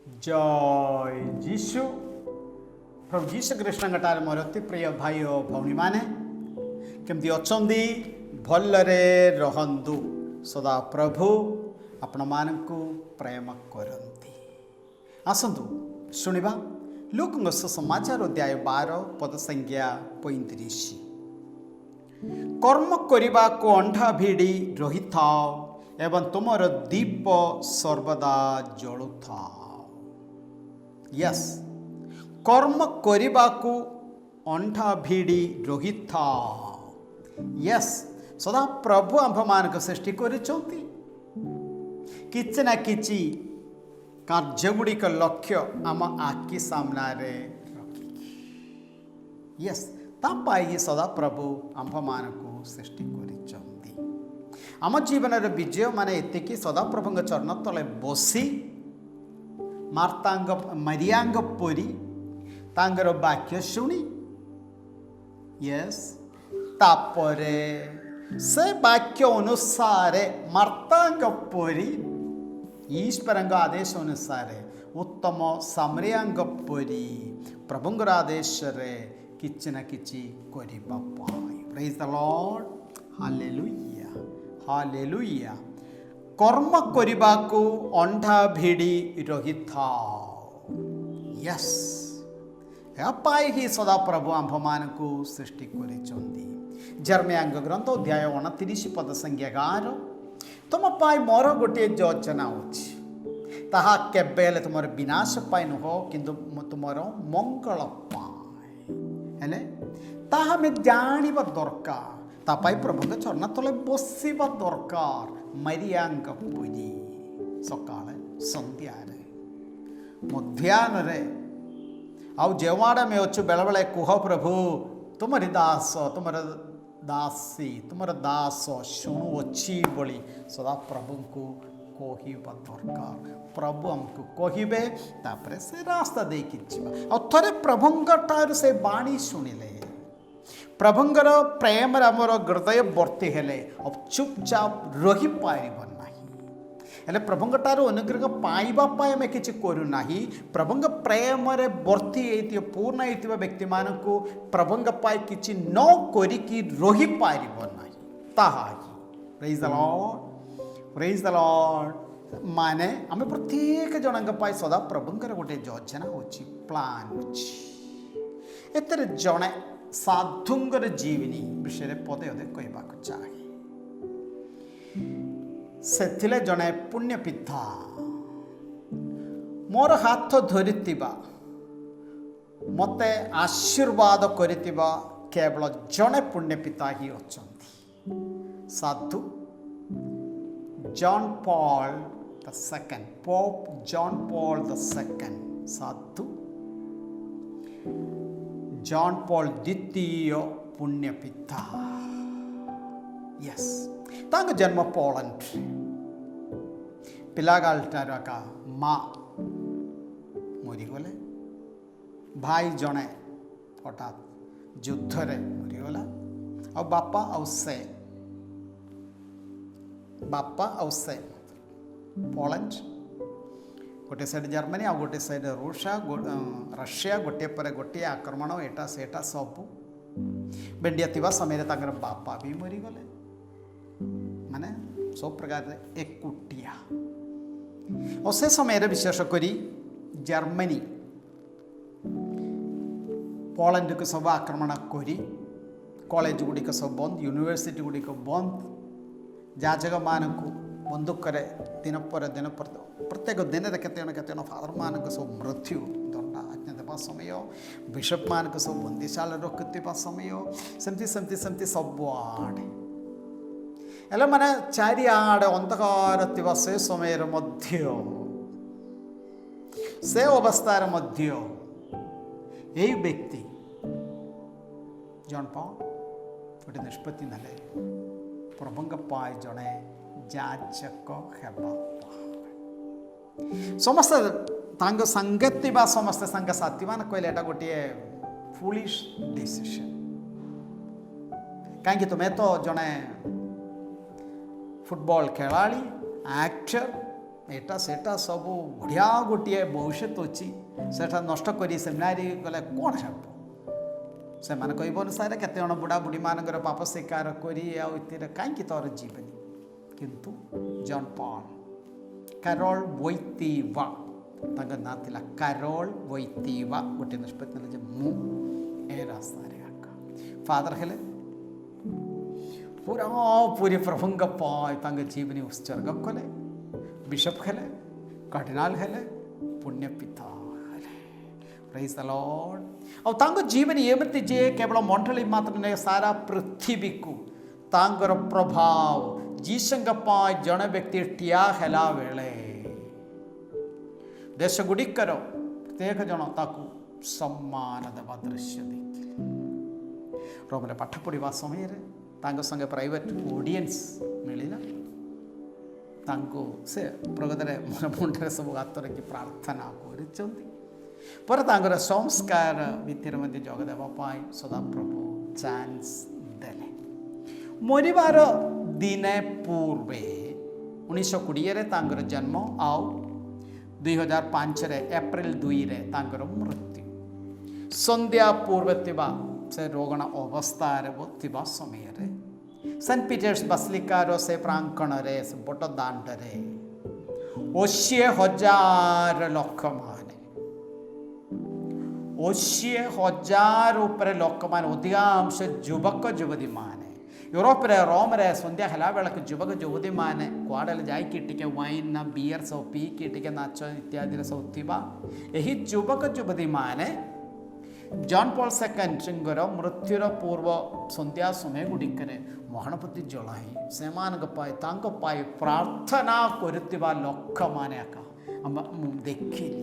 जय जीशु। प्रभु जीशु कृष्ण मोर अति प्रिय भाई और भौणी माने केमती अच्छी भलरे रहंतु। सदा प्रभु आपण मानकु प्रेम करती। आसतु शुणा लूक सुसमाचार अध्याय 12 पद संख्या 35। कर्म करने को अंधा भिड़ी रही था एवं तुमर दीप सर्वदा जलुथा। यस, कर्म करने को अंधा भिड़ी रही था। यस, सदा प्रभु आंभ मान सृष्टि करिचंती किछि ना किछि कार्यगुड़िक लक्ष्य आम आखि सामने रखिकी। यस, तापाई सदा प्रभु आंभ मान को सृष्टि करिचंती। आम जीवन विजय माने एतिकी सदा प्रभु चरण तले बसी मरियांग परी तांगर वाक्य शुणी। यस, तापरे से वाक्य अनुसार मार्तांग परी ईश्वर आदेश अनुसार उत्तम सामरियांग परी प्रभुंगर आदेश किछि ना किछि करिबा पाई। Praise the lord, hallelujah hallelujah. कर्म करने को अंधा भिड़ी रही था। यस, यापाई ही सदा प्रभु आंभ मान को सृष्टि करिचंती। जर्मयांग ग्रंथ अध्याय 29 पद संख्या 11। तुम पाई मोर गोटे योजना अच्छी, ताहा केबेले तुमर विनाश पाई नुह किंतु तुमर मंगल पाई। हेले ताहा में जानिबा दरकार। तापाई प्रभु चरण तले बसिबा दरकार। मरियांग पुरी सकाळे संध्यारे मध्याह्न आउ जेवाड़ा में अच्छु बेले बेले कुह प्रभु तुमरी दास तुमर दासी तुमर दास शुणु अच्छी बोली सदा प्रभु को कहवा दरकार। प्रभु आमको कहे तापर से रास्ता देकी थे प्रभुंर से बाणी शुणिले प्रभुंर प्रेम आमर हृदय वर्ती हेले अब चुपचाप रही पार हेले प्रभुंठार अनुग्रह पाइबापी आम कि करूना। प्रभुंग प्रेम वर्ती पूर्ण होता व्यक्ति मान को प्रभुंग पाई कि न करी रही पार ताहा। Praise the Lord, praise the Lord. माने आम प्रत्येक जन पाई सदा प्रभुंकर गोटे योजना होची, प्लान होची। एतर जड़े साधुंगर जीवनी विषय पदे अदे कहबाक चाहे। सेथिले जड़े पुण्य पिता मोर हाथ धरितिबा मते आशीर्वाद करितिबा केवल जड़े पुण्य पिता ही अछंती। साधु John Paul the second, pope John Paul the second, साधु जॉन पॉल द्वितीय पुण्य पिता। यस, तांग जन्म पोलैंड पिलागाल माँ मरीगले। भाई जड़े हठात युद्ध रे मरीगला। आ बापा आउ से पोलैंड गोटे साइड जर्मनी आ गोटे साइड रशिया गोटे पर गोटे आक्रमण एटा सेटा सबू बेंडिया थिबा समय तांगर बापा भी मरीगले। माने सब प्रकार एकुटिया। और से समय विशेष करी जर्मनी पोलैंड को सब आक्रमण करी कॉलेज गुड़िक सब बंद, यूनिवर्सिटी गुड़िक बंद। जाजक मान को बंदूक दिन पर दिन प्रत्येक दिन केते फादर मान सब मृत्यु दंड आज्ञा देवा समय, बिशप मान सब बंदीशाल रखुवा समय, सेमती सेमती सेमती सबुआड़े एल माने चारिआडे अंधकार थिबा से समय मध्य से अवस्थार मध्य यही व्यक्ति जॉन पॉल गोटे निष्पत्ति नेले प्रभुंग पाए जड़े जाचक हेबा। समस्त संगति बा समस्त संग साथी मान कहले एटा गोटे फुलिश डिसीजन। कहीं तुम्हें तो जड़े फुटबॉल खेलाड़ी, एक्टर, ଏଟା ସେଟା ସବୁ ବଢ଼ିଆ ଗୋଟିଏ ଭବିଷ୍ୟତ ଅଛି, ସେଟା ନଷ୍ଟ କରି ସେମିନାରୀ ଗଲେ କ'ଣ ହେବ? ସେମାନେ କହିବ ଅନୁସାରେ କେତେ ଜଣ ବୁଢ଼ା ବୁଢ଼ୀମାନଙ୍କର ପାପ ସ୍ୱୀକାର କରି ଆଉ ଏଥିରେ କାହିଁକି ତୋର ଯିବେନି? କିନ୍ତୁ ଜନ୍ ପଲ୍ କାରୋଲ୍ ବୋଇତିବା, ତାଙ୍କ ନାଁ ଥିଲା କାରୋଲ୍ ବୋଇତିବା, ଗୋଟିଏ ନିଷ୍ପତ୍ତି ନେଲେ ଯେ ମୁଁ ଏ ରାସ୍ତାରେ ଆକା। ଫାଦର ହେଲେ ପୁରାପୁରି ପ୍ରଭୁଙ୍କ ପାଇଁ ତାଙ୍କ ଜୀବନୀ ଉତ୍ସର୍ଗ କଲେ। ବିଶପ ହେଲେ, କାର୍ଡିନାଲ ହେଲେ, ପୁଣ୍ୟପିତା ହେଲେ। ପ୍ରେଜ୍ ଦ ଲର୍ଡ। ଆଉ ତାଙ୍କ ଜୀବନୀ ଏମିତି ଯେ କେବଳ ମଣ୍ଡଳୀ ମାତ୍ର ନୁହେଁ, ସାରା ପୃଥିବୀକୁ ତାଙ୍କର ପ୍ରଭାବ ଯୀଶୁଙ୍କ ପାଇଁ ଜଣେ ବ୍ୟକ୍ତି ଠିଆ ହେଲା ବେଳେ ଦେଶ ଗୁଡ଼ିକର ପ୍ରତ୍ୟେକ ଜଣ ତାକୁ ସମ୍ମାନ ଦେବା ଦୃଶ୍ୟ ଦେଖିଲେ। ରୋମରେ ପାଠ ପଢ଼ିବା ସମୟରେ ତାଙ୍କ ସଙ୍ଗେ ପ୍ରାଇଭେଟ ଅଡ଼ିଏନ୍ସ ମିଳିଲା। ତାଙ୍କୁ ସେ ପ୍ରକୃତରେ ମୁଣ୍ଡରେ ସବୁ ହାତ ରଖି ପ୍ରାର୍ଥନା କରିଛନ୍ତି। ପରେ ତାଙ୍କର ସଂସ୍କାର ଭିତରେ ମଧ୍ୟ ଯୋଗ ଦେବା ପାଇଁ ସଦାପ୍ରଭୁ ଚାନ୍ସ ଦେଲେ। ମରିବାର ଦିନେ ପୂର୍ବେ 1920ରେ ତାଙ୍କର ଜନ୍ମ ଆଉ 2005ରେ ଏପ୍ରିଲ 2ରେ ତାଙ୍କର ମୃତ୍ୟୁ। ସନ୍ଧ୍ୟା ପୂର୍ବେ ଥିବା ସେ ରୋଗଣ ଅବସ୍ଥାରେ ଥିବା ସମୟରେ ସେଣ୍ଟ ପିଟର୍ସ ବାସିଲିକାର ସେ ପ୍ରାଙ୍କଣରେ ସେ ବଟ ଦାଣ୍ଡରେ 80,000 ଲୋକମାନେ 80,000 ଉପରେ ଲୋକମାନେ, ଅଧିକାଂଶ ଯୁବକ ଯୁବତୀମାନେ ୟୁରୋପରେ ରୋମରେ ସନ୍ଧ୍ୟା ହେଲା ବେଳକୁ ଯୁବକ ଯୁବତୀମାନେ କୁଆଡ଼େ ଯାଇକି ଟିକେ ୱାଇନ୍ ନା ବିୟର୍ ସବୁ ପିଇକି ଟିକେ ନାଚ ଇତ୍ୟାଦିରେ ସବୁ ଥିବା ଏହି ଯୁବକ ଯୁବତୀମାନେ ଜନ୍ ପଲ୍ ସେକେଣ୍ଡଙ୍କର ମୃତ୍ୟୁର ପୂର୍ବ ସନ୍ଧ୍ୟା ସମୟ ଗୁଡ଼ିକରେ ମହାଣପତି ଜଳାଇ ସେମାନଙ୍କ ପାଇଁ ତାଙ୍କ ପାଇଁ ପ୍ରାର୍ଥନା କରୁଥିବା ଲୋକମାନେ ଏକା ମୁଁ ଦେଖିଲି।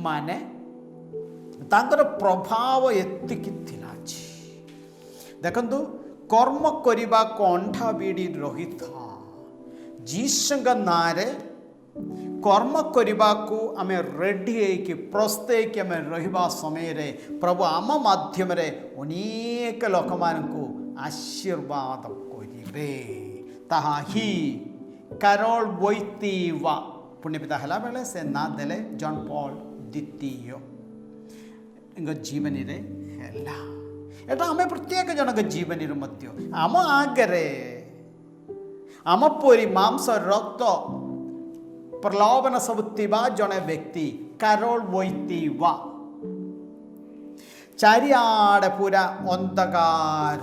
ମାନେ ତାଙ୍କର ପ୍ରଭାବ ଏତିକି ଥିଲା। ଦେଖନ୍ତୁ, କର୍ମ କରିବାକୁ ଅଣ୍ଟା ଭିଡ଼ି ରହିଥା। ଯୀଶୁଙ୍କ ନାଁରେ କର୍ମ କରିବାକୁ ଆମେ ରେଡ଼ି ହେଇକି ପ୍ରସ୍ତୁତ ହେଇକି ଆମେ ରହିବା ସମୟରେ ପ୍ରଭୁ ଆମ ମାଧ୍ୟମରେ ଅନେକ ଲୋକମାନଙ୍କୁ ଆଶୀର୍ବାଦ କରିବେ। ତାହା ହିଁ କାରୋଲ୍ ବୋଇତିବା ପୁଣ୍ୟପିତା ହେଲା ବେଳେ ସେ ନାଁ ଦେଲେ ଜନ୍ ପଲ୍ ଦ୍ୱିତୀୟ ଜୀବନୀରେ ହେଲା। ଏଟା ଆମେ ପ୍ରତ୍ୟେକ ଜଣଙ୍କ ଜୀବନୀରେ ମଧ୍ୟ ଆମ ଆଗରେ ଆମ ପରି ମାଂସ ରକ୍ତ ପ୍ରଲୋଭନ ସବୁ ଥିବା ଜଣେ ବ୍ୟକ୍ତି କାରୋଲ୍ ବୋଇତିବା। ଚାରିଆଡ଼େ ପୁରା ଅନ୍ଧକାର,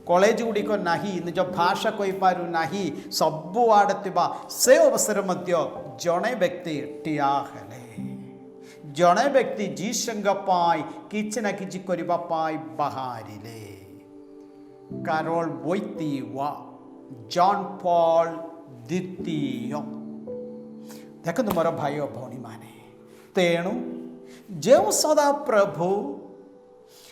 କଲେଜ ଗୁଡ଼ିକ ନାହିଁ, ନିଜ ଭାଷା କହିପାରୁ ନାହିଁ, ସବୁଆଡ଼େ ଥିବା ସେ ଅବସରରେ ମଧ୍ୟ ଜଣେ ବ୍ୟକ୍ତି ଠିଆ ହେଲେ। ଜଣେ ବ୍ୟକ୍ତି ଯୀଶୁଙ୍କ ପାଇଁ କିଛି ନା କିଛି କରିବା ପାଇଁ ବାହାରିଲେ। କାରୋଲ୍ ବୋଇତିବା, ଜନ୍ ପଲ୍ ଦ୍ୱିତୀୟ। ଦେଖନ୍ତୁ ମୋର ଭାଇ ଓ ଭଉଣୀମାନେ, ତେଣୁ ଯେଉଁ ସଦା ପ୍ରଭୁ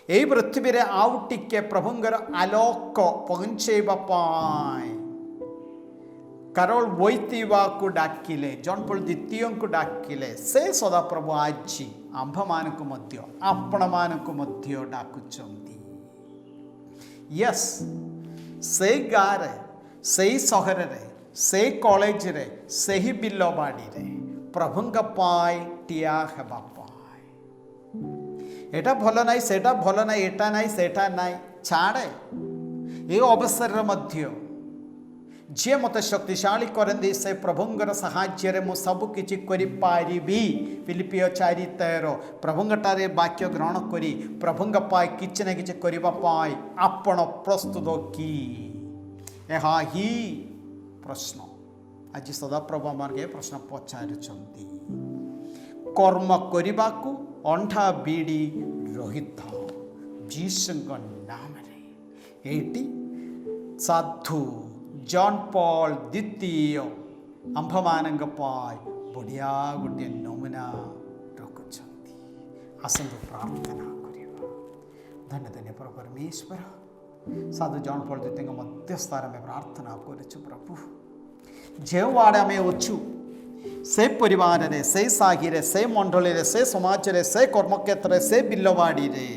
ଏହି ପୃଥିବୀରେ ଆଉ ଟିକେ ପ୍ରଭୁଙ୍କର ଆଲୋକ ପହଞ୍ଚାଇବା ପାଇଁ କାରୋଲ୍ ବୋଇତିବାକୁ ଡାକିଲେ, ଜନ୍ ପଲ୍ ଦ୍ୱିତୀୟଙ୍କୁ ଡାକିଲେ, ସେ ସଦାପ୍ରଭୁ ଆଜି ଆମ୍ଭମାନଙ୍କୁ ମଧ୍ୟ ଆପଣମାନଙ୍କୁ ମଧ୍ୟ ଡାକୁଛନ୍ତି। ୟେସ୍, ସେଇ ଗାଁରେ, ସେଇ ସହରରେ, ସେଇ କଲେଜରେ, ସେହି ବିଲବାଡ଼ିରେ ପ୍ରଭୁଙ୍କ ପାଇଁ ଠିଆ ହେବା ପାଇଁ। ଏଟା ଭଲ ନାହିଁ, ସେଟା ଭଲ ନାହିଁ, ଏଟା ନାହିଁ, ସେଟା ନାହିଁ, ଛାଡ଼େ। ଏ ଅବସରରେ ମଧ୍ୟ ଯିଏ ମୋତେ ଶକ୍ତିଶାଳୀ କରନ୍ତି ସେ ପ୍ରଭୁଙ୍କର ସାହାଯ୍ୟରେ ମୁଁ ସବୁକିଛି କରିପାରିବି। ଫିଲିପିଓ 4:13 ପ୍ରଭୁଙ୍କଠାରେ ବାକ୍ୟ ଗ୍ରହଣ କରି ପ୍ରଭୁଙ୍କ ପାଇଁ କିଛି ନା କିଛି କରିବା ପାଇଁ ଆପଣ ପ୍ରସ୍ତୁତ କି? ଏହା ହିଁ ପ୍ରଶ୍ନ। ଆଜି ସଦାପ୍ରଭୁ ଆମକୁ ଏ ପ୍ରଶ୍ନ ପଚାରୁଛନ୍ତି। କର୍ମ କରିବାକୁ ଅଣ୍ଟା ଭିଡ଼ି ରହିଥାଅ ଯୀଶୁଙ୍କ ନାମରେ। ଏଇଟି ସାଧୁ ଜନ୍ ପଲ୍ ଦ୍ୱିତୀୟ ଆମ୍ଭମାନଙ୍କ ପାଇଁ ବଢ଼ିଆ ଗୋଟିଏ ନମୁନା ରଖୁଛନ୍ତି। ଆସନ୍ତୁ ପ୍ରାର୍ଥନା କରିବା। ଧନ୍ୟ ଧନ୍ୟ ପ୍ରଭୁ ପରମେଶ୍ୱର, ସାଧୁ ଜନ୍ ପଲ୍ ଦ୍ୱିତୀୟଙ୍କ ମଧ୍ୟସ୍ଥରେ ଆମେ ପ୍ରାର୍ଥନା କରୁଛୁ। ପ୍ରଭୁ, ଯେଉଁଆଡ଼େ ଆମେ ଅଛୁ, ସେ ପରିବାରରେ, ସେ ସାହିରେ, ସେ ମଣ୍ଡଳୀରେ, ସେ ସମାଜରେ, ସେ କର୍ମକ୍ଷେତ୍ରରେ, ସେ ବିଲବାଡ଼ିରେ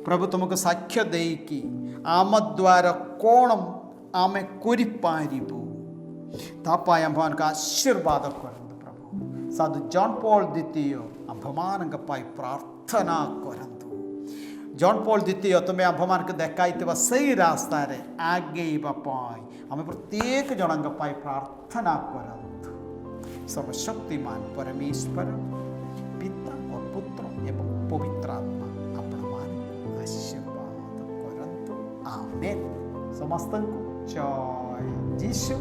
ପ୍ରଭୁ ତୁମକୁ ସାକ୍ଷ୍ୟ ଦେଇକି ଆମ ଦ୍ୱାରା କ'ଣ ଆମେ କରିପାରିବୁ तापाय आंभମାନଙ୍କୁ आशीर्वाद କରନ୍ତୁ प्रभु। साधु जॉन पॉल द्वितीय आंभମାନଙ୍କ ପାଇଁ प्रार्थना କରନ୍ତୁ। जॉन पॉल द्वितीय तुम्हें आंभମାନଙ୍କୁ ଦେଖାଇଥିବା ସେଇ ରାସ୍ତାରେ ଆଗେଇବା ପାଇଁ ଆମେ ପ୍ରତ୍ୟେକ ଜଣଙ୍କ ପାଇଁ प्रार्थना କରନ୍ତୁ। सर्वशक्तिमान परमेश्वर पिता और पुत्र एवं पवित्र आत्मा आपण ମାନଙ୍କୁ आशीर्वाद କରନ୍ତୁ। आमेन। समस्त को जय यीशु।